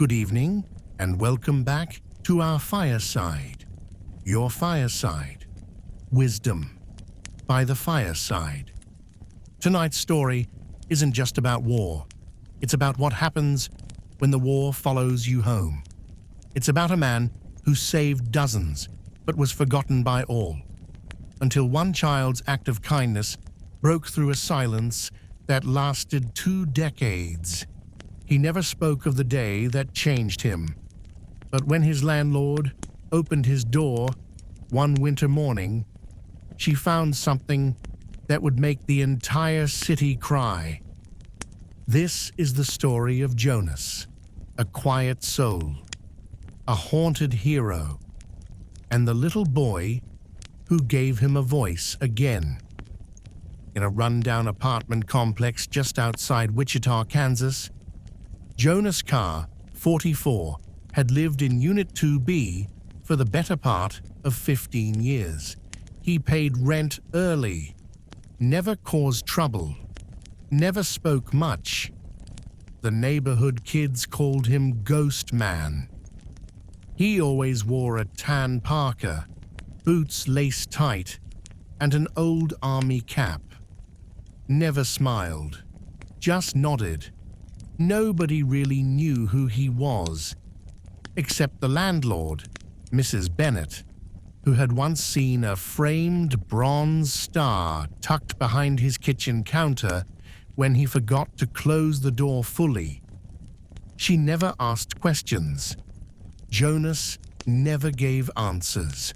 Good evening, and welcome back to our Fireside. Your Fireside. Wisdom by the Fireside. Tonight's story isn't just about war. It's about what happens when the war follows you home. It's about a man who saved dozens, but was forgotten by all, until one child's act of kindness broke through a silence that lasted 2 decades. He never spoke of the day that changed him, but when his landlord opened his door one winter morning, she found something that would make the entire city cry. This is the story of Jonas, a quiet soul, a haunted hero, and the little boy who gave him a voice again. In a rundown apartment complex just outside Wichita, Kansas, Jonas Carr, 44, had lived in Unit 2B for the better part of 15 years. He paid rent early, never caused trouble, never spoke much. The neighborhood kids called him Ghost Man. He always wore a tan parka, boots laced tight, and an old army cap. Never smiled, just nodded. Nobody really knew who he was, except the landlord, Mrs. Bennett, who had once seen a framed bronze star tucked behind his kitchen counter when he forgot to close the door fully. She never asked questions. Jonas never gave answers.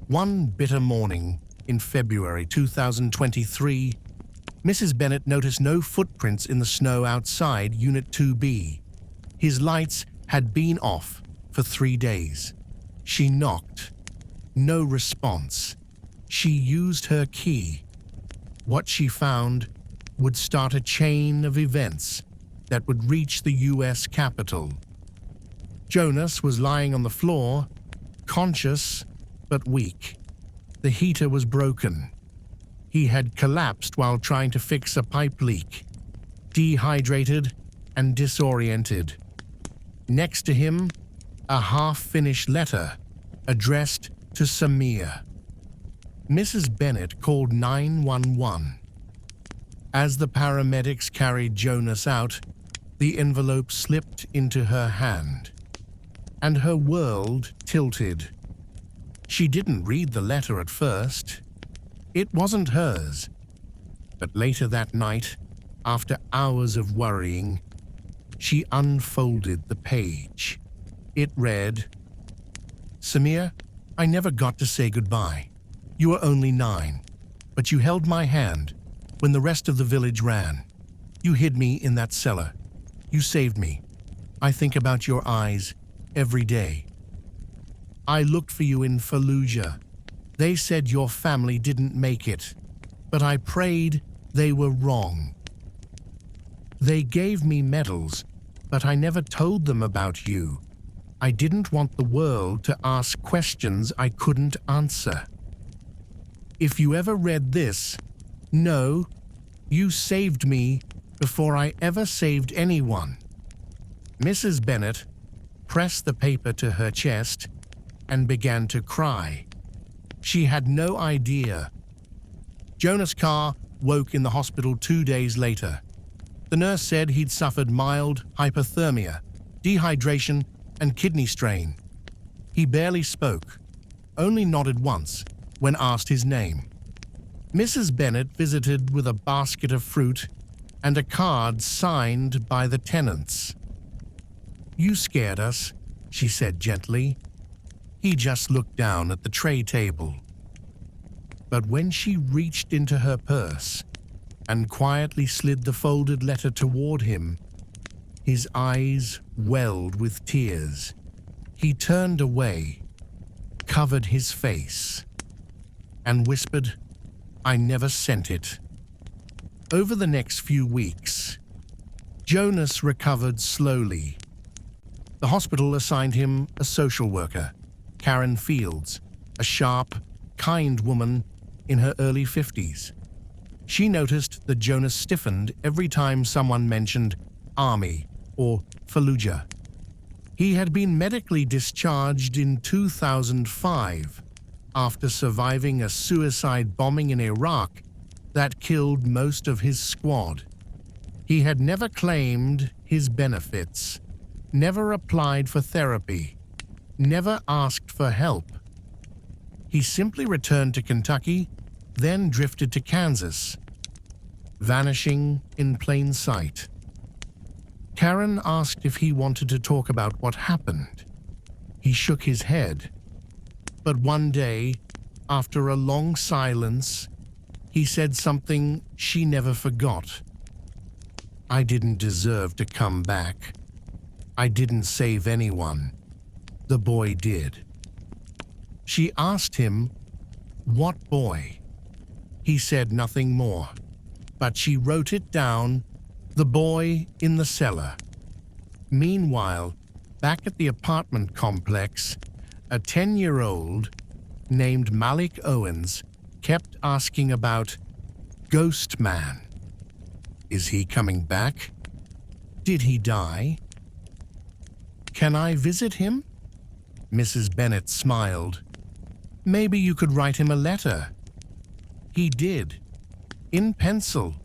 One bitter morning in February 2023, Mrs. Bennett noticed no footprints in the snow outside Unit 2B. His lights had been off for 3 days. She knocked. No response. She used her key. What she found would start a chain of events that would reach the U.S. Capitol. Jonas was lying on the floor, conscious but weak. The heater was broken. He had collapsed while trying to fix a pipe leak, dehydrated and disoriented. Next to him, a half-finished letter addressed to Samir. Mrs. Bennett called 911. As the paramedics carried Jonas out, the envelope slipped into her hand, and her world tilted. She didn't read the letter at first. It wasn't hers. But later that night, after hours of worrying, she unfolded the page. It read, "Samir, I never got to say goodbye. You were only 9, but you held my hand when the rest of the village ran. You hid me in that cellar. You saved me. I think about your eyes every day. I looked for you in Fallujah. They said your family didn't make it, but I prayed they were wrong. They gave me medals, but I never told them about you. I didn't want the world to ask questions I couldn't answer. If you ever read this, know you saved me before I ever saved anyone." Mrs. Bennett pressed the paper to her chest and began to cry. She had no idea. Jonas Carr woke in the hospital 2 days later. The nurse said he'd suffered mild hypothermia, dehydration, and kidney strain. He barely spoke, only nodded once when asked his name. Mrs. Bennett visited with a basket of fruit and a card signed by the tenants. "You scared us," she said gently. He just looked down at the tray table. But when she reached into her purse and quietly slid the folded letter toward him, his eyes welled with tears. He turned away, covered his face, and whispered, "I never sent it." Over the next few weeks, Jonas recovered slowly. The hospital assigned him a social worker, Karen Fields, a sharp, kind woman in her early 50s. She noticed that Jonas stiffened every time someone mentioned Army or Fallujah. He had been medically discharged in 2005 after surviving a suicide bombing in Iraq that killed most of his squad. He had never claimed his benefits, never applied for therapy, never asked for help. He simply returned to Kentucky, then drifted to Kansas, vanishing in plain sight. Karen asked if he wanted to talk about what happened. He shook his head. But one day, after a long silence, he said something she never forgot. "I didn't deserve to come back. I didn't save anyone. The boy did." She asked him, "What boy?" He said nothing more, but she wrote it down, "The boy in the cellar." Meanwhile, back at the apartment complex, a 10-year-old named Malik Owens kept asking about Ghost Man. Is he coming back? Did he die? Can I visit him? Mrs. Bennett smiled. Maybe you could write him a letter. He did, in pencil,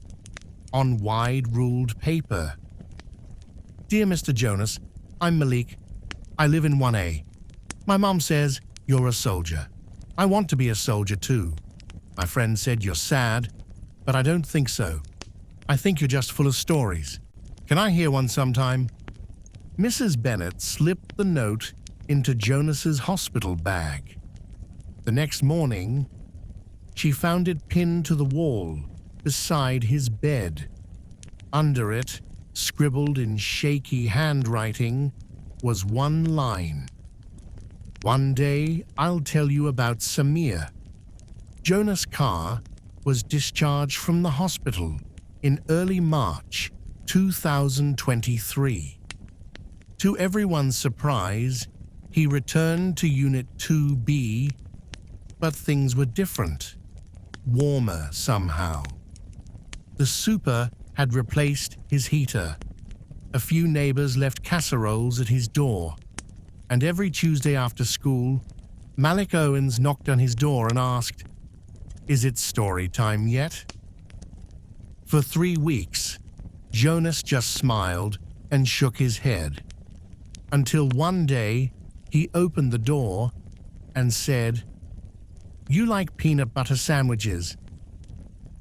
on wide-ruled paper. Dear Mr. Jonas, I'm Malik. I live in 1A. My mom says you're a soldier. I want to be a soldier too. My friend said you're sad, but I don't think so. I think you're just full of stories. Can I hear one sometime? Mrs. Bennett slipped the note into Jonas's hospital bag. The next morning, she found it pinned to the wall beside his bed. Under it, scribbled in shaky handwriting, was one line. One day, I'll tell you about Samir. Jonas Carr was discharged from the hospital in early March 2023. To everyone's surprise, he returned to Unit 2B, but things were different, warmer somehow. The super had replaced his heater. A few neighbors left casseroles at his door, and every Tuesday after school, Malik Owens knocked on his door and asked, "Is it story time yet?" For 3 weeks, Jonas just smiled and shook his head, until one day he opened the door and said, "You like peanut butter sandwiches?"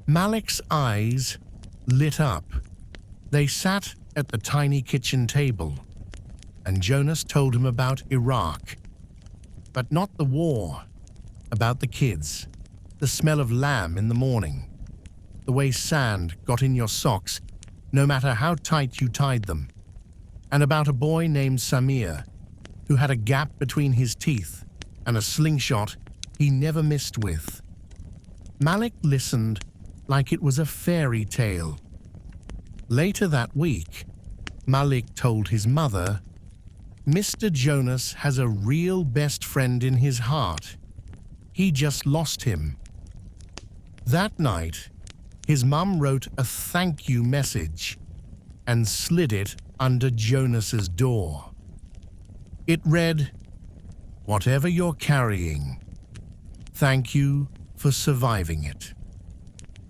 Malik's eyes lit up. They sat at the tiny kitchen table, and Jonas told him about Iraq, but not the war, about the kids, the smell of lamb in the morning, the way sand got in your socks no matter how tight you tied them, and about a boy named Samir who had a gap between his teeth and a slingshot he never missed with. Malik listened like it was a fairy tale. Later that week, Malik told his mother, "Mr. Jonas has a real best friend in his heart. He just lost him." That night, his mum wrote a thank you message and slid it under Jonas's door. It read, "Whatever you're carrying, thank you for surviving it."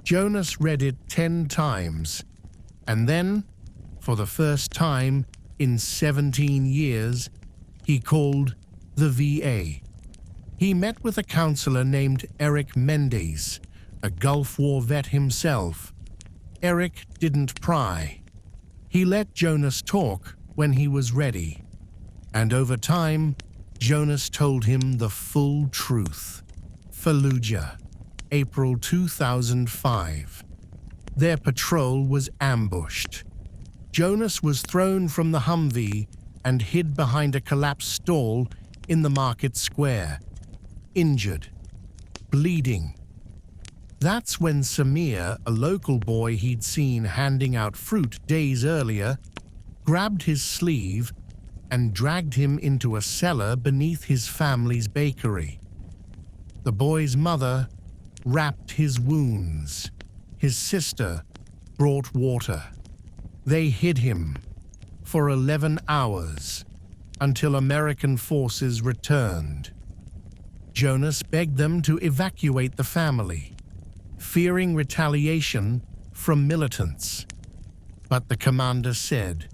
Jonas read it 10 times, and then, for the first time in 17 years, he called the VA. He met with a counselor named Eric Mendes, a Gulf War vet himself. Eric didn't pry. He let Jonas talk when he was ready. And over time, Jonas told him the full truth. Fallujah, April 2005. Their patrol was ambushed. Jonas was thrown from the Humvee and hid behind a collapsed stall in the market square, injured, bleeding. That's when Samir, a local boy he'd seen handing out fruit days earlier, grabbed his sleeve and dragged him into a cellar beneath his family's bakery. The boy's mother wrapped his wounds. His sister brought water. They hid him for 11 hours. until American forces returned. Jonas begged them to evacuate the family, fearing retaliation from militants. But the commander said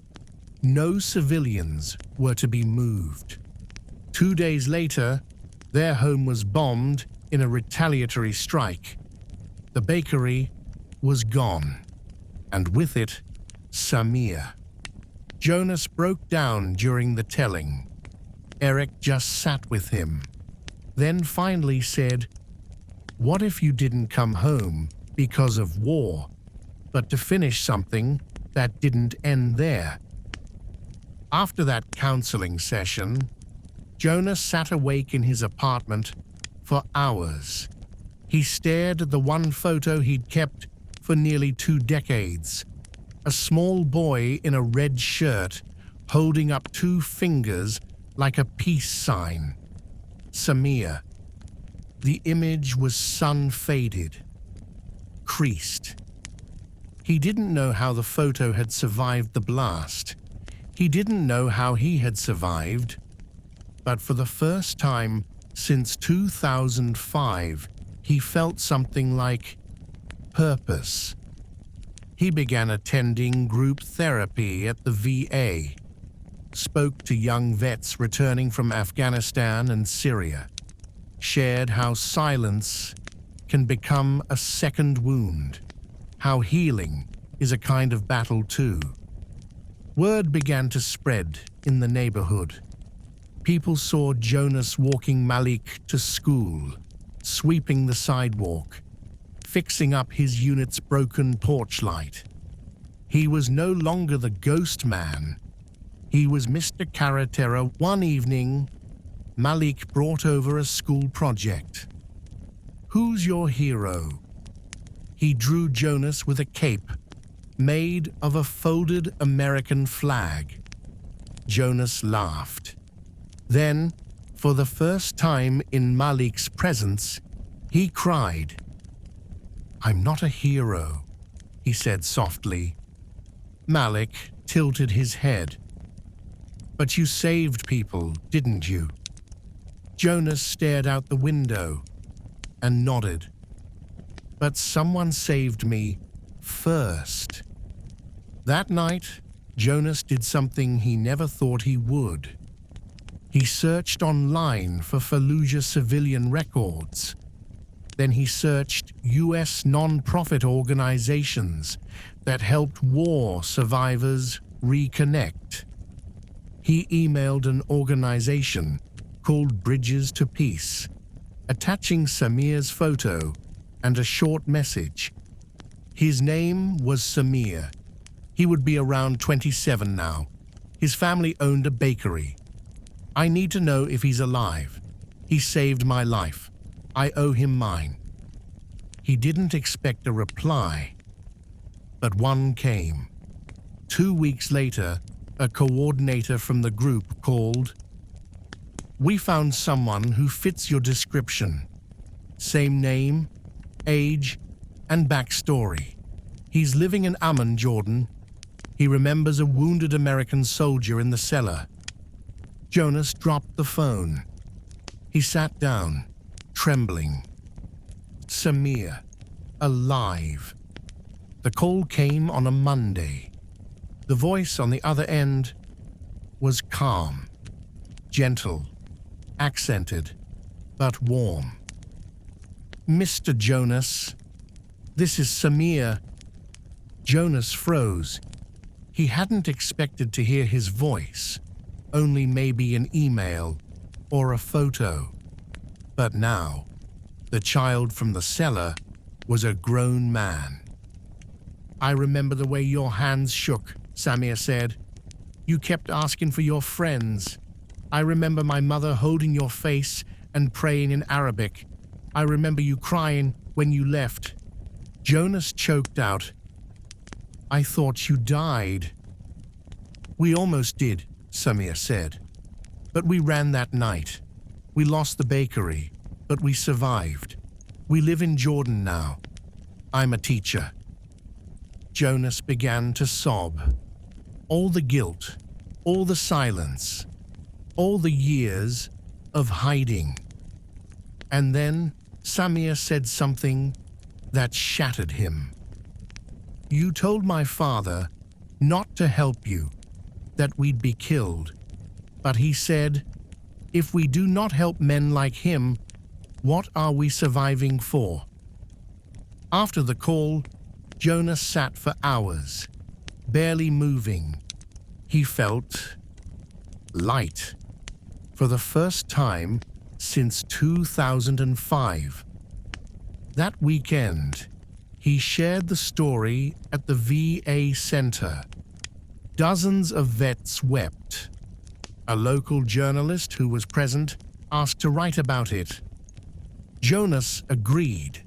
no civilians were to be moved. 2 days later, their home was bombed in a retaliatory strike. The bakery was gone, and with it, Samir. Jonas broke down during the telling. Eric just sat with him, then finally said, "What if you didn't come home because of war, but to finish something that didn't end there?" After that counseling session, Jonas sat awake in his apartment for hours. He stared at the one photo he'd kept for nearly 2 decades. A small boy in a red shirt holding up 2 fingers like a peace sign. Samir. The image was sun-faded, creased. He didn't know how the photo had survived the blast. He didn't know how he had survived. But for the first time since 2005, he felt something like purpose. He began attending group therapy at the VA, spoke to young vets returning from Afghanistan and Syria, shared how silence can become a second wound, how healing is a kind of battle too. Word began to spread in the neighborhood. People saw Jonas walking Malik to school, sweeping the sidewalk, fixing up his unit's broken porch light. He was no longer the ghost man. He was Mr. Carretera. One evening, Malik brought over a school project. "Who's your hero?" He drew Jonas with a cape made of a folded American flag. Jonas laughed. Then, for the first time in Malik's presence, he cried. "I'm not a hero," he said softly. Malik tilted his head. "But you saved people, didn't you?" Jonas stared out the window and nodded. "But someone saved me first." That night, Jonas did something he never thought he would. He searched online for Fallujah civilian records. Then he searched U.S. non-profit organizations that helped war survivors reconnect. He emailed an organization called Bridges to Peace, attaching Samir's photo and a short message. His name was Samir. He would be around 27 now. His family owned a bakery. "I need to know if he's alive. He saved my life. I owe him mine." He didn't expect a reply, but one came. 2 weeks later, a coordinator from the group called. "We found someone who fits your description. Same name, age, and backstory. He's living in Amman, Jordan. He remembers a wounded American soldier in the cellar." Jonas dropped the phone. He sat down, trembling. Samir, alive. The call came on a Monday. The voice on the other end was calm, gentle, accented, but warm. "Mr. Jonas, this is Samir." Jonas froze. He hadn't expected to hear his voice, only maybe an email or a photo. But now, the child from the cellar was a grown man. "I remember the way your hands shook," Samir said. "You kept asking for your friends. I remember my mother holding your face and praying in Arabic. I remember you crying when you left." Jonas choked out. "I thought you died." "We almost did," Samir said. "But we ran that night. We lost the bakery, but we survived. We live in Jordan now. I'm a teacher." Jonas began to sob. All the guilt, all the silence, all the years of hiding. And then Samir said something that shattered him. "You told my father not to help you, that we'd be killed. But he said, if we do not help men like him, what are we surviving for?" After the call, Jonas sat for hours, barely moving. He felt light for the first time since 2005. That weekend, he shared the story at the VA center. Dozens of vets wept. A local journalist who was present asked to write about it. Jonas agreed,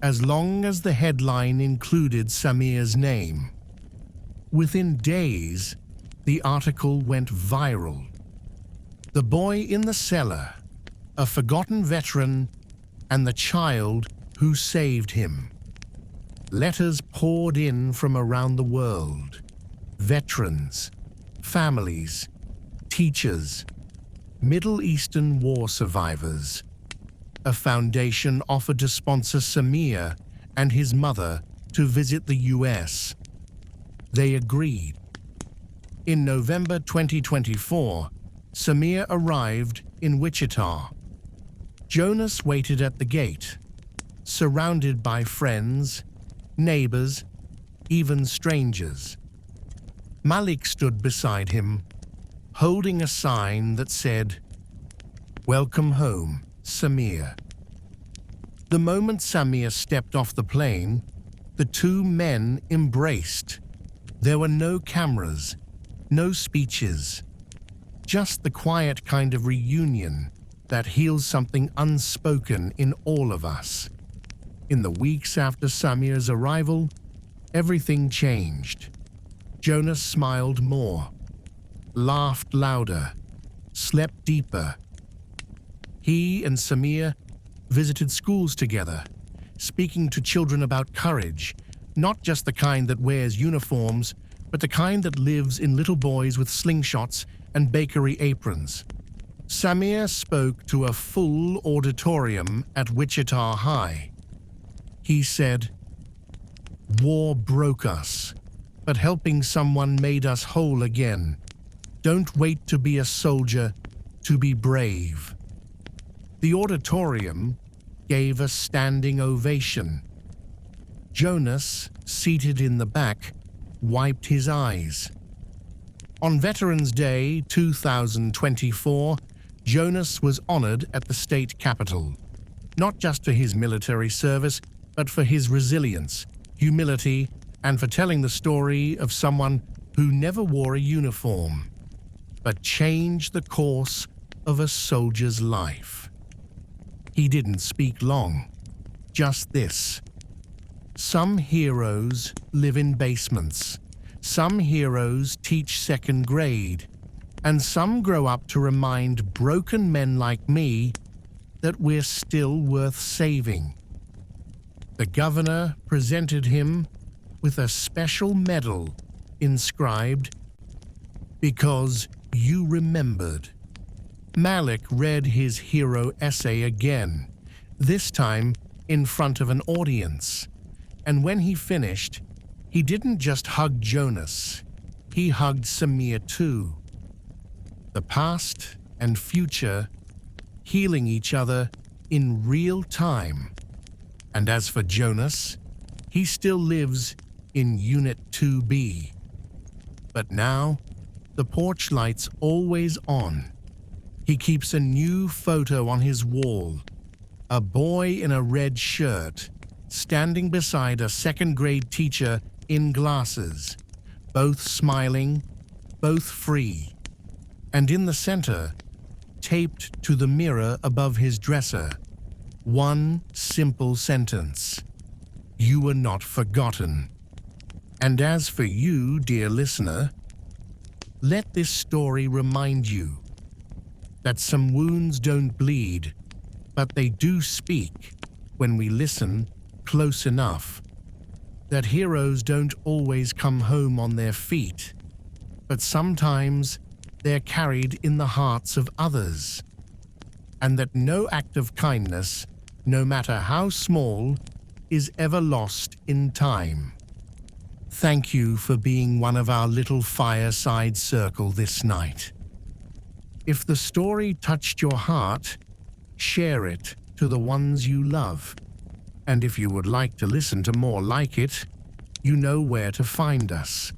as long as the headline included Samir's name. Within days, the article went viral. The boy in the cellar, a forgotten veteran, and the child who saved him. Letters poured in from around the world. Veterans, families, teachers, Middle Eastern war survivors. A foundation offered to sponsor Samir and his mother to visit the US. They agreed. In November 2024, Samir arrived in Wichita. Jonas waited at the gate, surrounded by friends, neighbors, even strangers. Malik stood beside him, holding a sign that said, "Welcome home, Samir." The moment Samir stepped off the plane, the two men embraced. There were no cameras, no speeches, just the quiet kind of reunion that heals something unspoken in all of us. In the weeks after Samir's arrival, everything changed. Jonas smiled more, laughed louder, slept deeper. He and Samir visited schools together, speaking to children about courage, not just the kind that wears uniforms, but the kind that lives in little boys with slingshots and bakery aprons. Samir spoke to a full auditorium at Wichita High. He said, "War broke us, but helping someone made us whole again. Don't wait to be a soldier, to be brave." The auditorium gave a standing ovation. Jonas, seated in the back, wiped his eyes. On Veterans Day 2024, Jonas was honored at the state capitol, not just for his military service, but for his resilience, humility, and for telling the story of someone who never wore a uniform, but changed the course of a soldier's life. He didn't speak long, just this. Some heroes live in basements, some heroes teach second grade, and some grow up to remind broken men like me that we're still worth saving. The governor presented him with a special medal inscribed, "Because you remembered." Malik read his hero essay again, this time in front of an audience. And when he finished, he didn't just hug Jonas, he hugged Samir too. The past and future healing each other in real time. And as for Jonas, he still lives in Unit 2B. But now, the porch light's always on. He keeps a new photo on his wall. A boy in a red shirt, standing beside a second-grade teacher in glasses, both smiling, both free. And in the center, taped to the mirror above his dresser, one simple sentence: "You were not forgotten." And as for you, dear listener, let this story remind you that some wounds don't bleed, but they do speak when we listen close enough. That heroes don't always come home on their feet, but sometimes they're carried in the hearts of others, and that no act of kindness, no matter how small, is ever lost in time. Thank you for being one of our little fireside circle this night. If the story touched your heart, share it to the ones you love. And if you would like to listen to more like it, you know where to find us.